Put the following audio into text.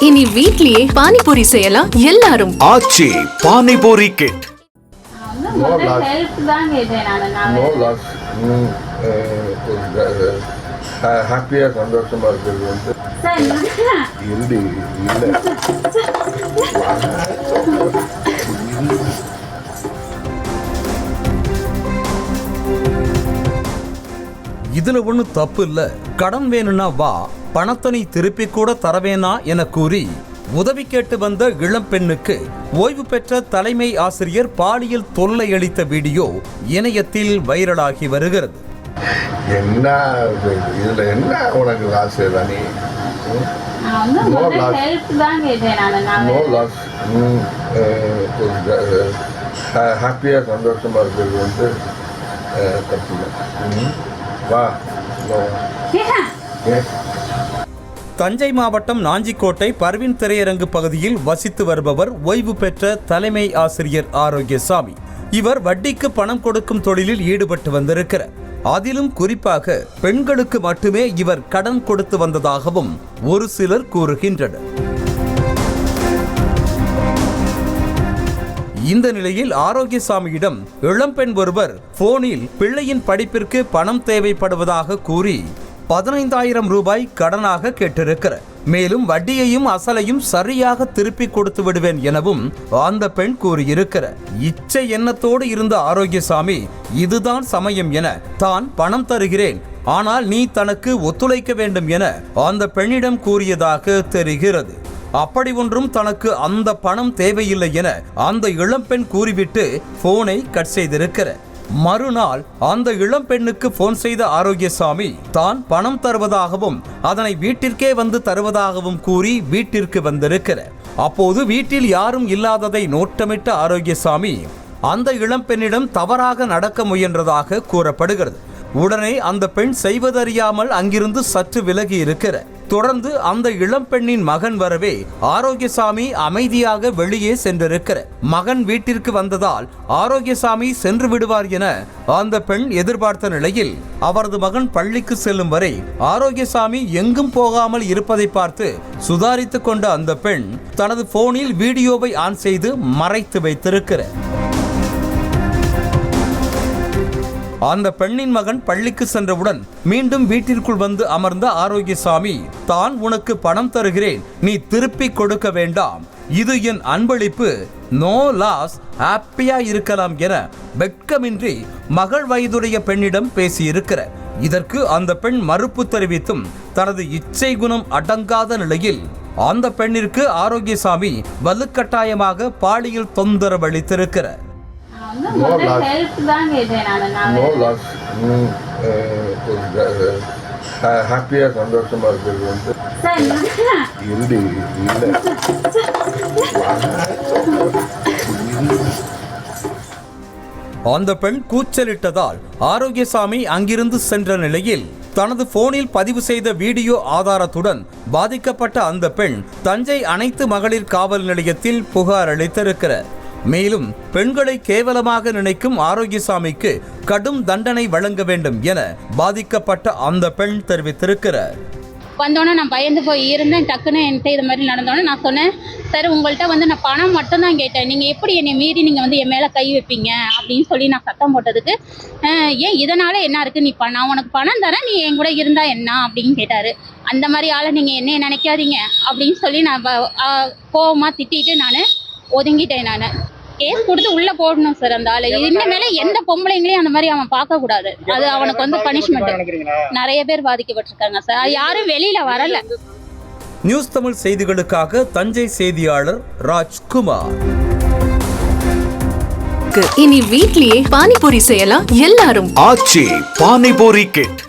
இனி வீட்லயே பானிபூரி செய்யலாம் எல்லாரும். ஆச்சி பானிபூரி கிட். ஹாப்பியா சந்தோஷமா இருக்கிறது வந்து இதுல ஒண்ணு தப்பு இல்ல. கடன் வேணும்னா வா, பணத்தை நீ திருப்பி கூட தரவேனா என கூறி உதவி கேட்டு வந்த இளம் பெண்ணுக்கு ஓய்வு பெற்ற தலைமை ஆசிரியர் பாலியல் தொல்லை அளித்த வீடியோ இணையத்தில் வைரலாகி வருகிறது. என்ன இதுல என்ன உனக்கு ஆசை தானே? ஹாப்பியா சந்தோஷமா இருக்கிறது வந்து தப்பு இல்லை. வா. தஞ்சை மாவட்டம் நாஞ்சிக்கோட்டை பர்வின் திரையரங்கு பகுதியில் வசித்து வருபவர் ஓய்வு பெற்ற தலைமை ஆசிரியர் ஆரோக்கியசாமி. இவர் வட்டிக்கு பணம் கொடுக்கும் தொழிலில் ஈடுபட்டு வந்திருக்கிறார். அதிலும் குறிப்பாக பெண்களுக்கு மட்டுமே இவர் கடன் கொடுத்து வந்ததாகவும் ஒரு சிலர் கூறுகின்றனர். இந்த நிலையில் ஆரோக்கியசாமியிடம் இளம்பெண் ஒருவர் போனில் பிள்ளையின் படிப்பிற்கு பணம் தேவைப்படுவதாக கூறி 15,000 ரூபாய் கடனாக கேட்டிருக்கிறார். மேலும் வட்டியையும் அசலையும் சரியாக திருப்பி கொடுத்து விடுவேன் எனவும் அந்த பெண் கூறியிருக்கிறார். இச்சை எண்ணத்தோடு இருந்த ஆரோக்கியசாமி இதுதான் சமயம் என தான் பணம் தருகிறேன், ஆனால் நீ தனக்கு ஒத்துழைக்க வேண்டும் என அந்த பெண்ணிடம் கூறியதாக தெரிகிறது. அப்படி ஒன்றும் தனக்கு அந்த பணம் தேவையில்லை என அந்த இளம்பெண் கூறிவிட்டு போனை கட் செய்திருக்கிறார். மறுநாள் அந்த இளம்பெண்ணுக்கு போன் செய்த ஆரோக்கியசாமி தான் பணம் தருவதாகவும் அதனை வீட்டிற்கே வந்து தருவதாகவும் கூறி வீட்டிற்கு வந்திருக்கிறார். அப்போது வீட்டில் யாரும் இல்லாததை நோட்டமிட்ட ஆரோக்கியசாமி அந்த இளம்பெண்ணிடம் தவறாக நடக்க முயன்றதாக கூறப்படுகிறது. உடனே அந்த பெண் செய்வதறியாமல் அங்கிருந்து சற்று விலகி இருக்கிறார். தொடர்ந்து அந்த இளம்பெண்ணின் மகன் வரவே ஆரோக்கியசாமி அமைதியாக வெளியே சென்றிருக்கிறார். மகன் வீட்டிற்கு வந்ததால் ஆரோக்கியசாமி சென்று விடுவார் என அந்த பெண் எதிர்பார்த்த நிலையில் அவரது மகன் பள்ளிக்கு செல்லும் வரை ஆரோக்கியசாமி எங்கும் போகாமல் இருப்பதை பார்த்து சுதாரித்துக் கொண்ட அந்த பெண் தனது போனில் வீடியோவை ஆன் செய்து மறைத்து வைத்திருக்கிறார். அந்த பெண்ணின் மகன் பள்ளிக்கு சென்றவுடன் மீண்டும் வீட்டிற்குள் வந்து அமர்ந்த ஆரோக்கியசாமி தான் உனக்கு பணம் தருகிறேன், நீ திருப்பி கொடுக்க வேண்டாம், இது என் அன்பளிப்பு, நோ லாஸ், ஹாப்பியா இருக்கலாம் என வெட்கமின்றி மகள் வயதுடைய பெண்ணிடம் பேசியிருக்கிறார். இதற்கு அந்த பெண் மறுப்பு தெரிவித்தும் தனது இச்சை குணம் அடங்காத நிலையில் அந்த பெண்ணிற்கு ஆரோக்கியசாமி வலுக்கட்டாயமாக பாலியல் தொந்தரவு அளித்திருக்கிறார். ஹாப்பியா சந்தோஷமா இருக்கிறது வந்து அந்த பெண் கூச்சலிட்டதால் ஆரோக்கியசாமி அங்கிருந்து சென்ற நிலையில் தனது போனில் பதிவு செய்த வீடியோ ஆதாரத்துடன் பாதிக்கப்பட்ட அந்த பெண் தஞ்சை அனைத்து மகளிர் காவல் நிலையத்தில் புகார் அளித்திருக்கிறார். மேலும் பெண்களை கேவலமாக நினைக்கும் ஆரோக்கியசாமிக்கு கடும் தண்டனை வழங்க வேண்டும் என பாதிக்கப்பட்ட அந்த பெண் தெரிவித்திருக்கிறார். வந்தோன்னே நான் பயந்து போய் இருந்தேன். டக்குன்னு என்கிட்ட இது மாதிரி நடந்தோன்னே நான் சொன்னேன், சார் உங்கள்கிட்ட வந்து நான் பணம் மட்டும்தான் கேட்டேன், நீங்கள் எப்படி என்னை மீறி நீங்கள் வந்து என் மேலே கை வைப்பீங்க அப்படின்னு சொல்லி நான் சத்தம் போட்டதுக்கு, ஏன் இதனால் என்ன இருக்குது, நீ நான் உனக்கு பணம் தரேன், நீ என் கூட இருந்தால் என்ன அப்படின்னு கேட்டார். அந்த மாதிரி ஆளை நீங்கள் என்ன நினைக்காதீங்க அப்படின்னு சொல்லி நான் கோவமாக திட்டிட்டு நான் ஒதுங்கிட்டேன். நான் கேஸ் கொடுத்து உள்ளே போடணும் சார் அந்த ஆளு. இனிமேல எந்த பொம்பளைங்களையும் அந்த மாதிரி அவன் பார்க்கக்கூடாது. அது அவனுக்கு வந்து பனிஷ்மெண்ட். நிறைய பேர் பாதிக்கப்பட்டிருக்காங்க சார், யாரும் வெளியில வரல. நியூஸ் தமிழ் செய்திகளுக்காக தஞ்சை செய்தியாளர் ராஜ்குமார். இனி வீட்லயே பானிபூரி செய்யலாம் எல்லாரும். ஆச்சி பானிபூரி கிட்.